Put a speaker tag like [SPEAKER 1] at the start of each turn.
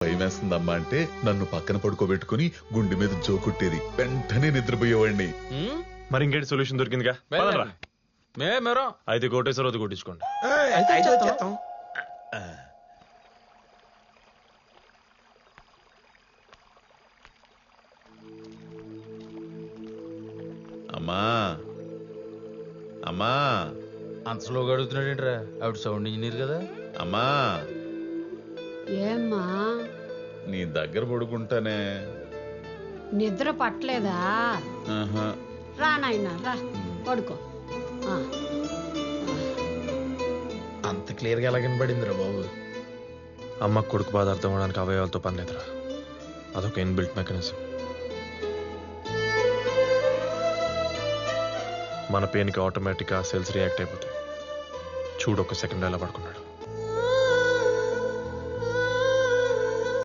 [SPEAKER 1] భయం వేస్తుందమ్మా అంటే నన్ను పక్కన పడుకోబెట్టుకుని గుండె మీద జోకుట్టేది, వెంటనే నిద్రపోయేవాడిని.
[SPEAKER 2] మరి ఇంకేంటి సొల్యూషన్ దొరికిందిగా? అయితే కోటేశ్వరరావు కొట్టించుకోండి.
[SPEAKER 1] అమ్మా అమ్మా,
[SPEAKER 3] అంత స్లోగా అడుగుతున్నాడేంట్రా? ఆవిడ సౌండ్ ఇంజనీర్ కదా.
[SPEAKER 1] అమ్మా
[SPEAKER 4] ఏమ్మా
[SPEAKER 1] నీ దగ్గర పడుకుంటానే.
[SPEAKER 4] నిద్ర పట్టలేదా?
[SPEAKER 1] ఆహా.
[SPEAKER 4] రా నాయనా రా పడుకో.
[SPEAKER 3] అంత క్లియర్ గా ఎలా కనబడిందిరా బాబు?
[SPEAKER 2] అమ్మ కొడుకు బాధ అర్థం అవడానికి అవయవాలతో పని లేదురా, అదొక ఇన్బిల్ట్ మెకానిజం. మన పెయిన్కి ఆటోమేటిక్గా సెల్స్ రియాక్ట్ అయిపోతాయి. చూడు, ఒక సెకండ్ ఎలా పడుకున్నాడు.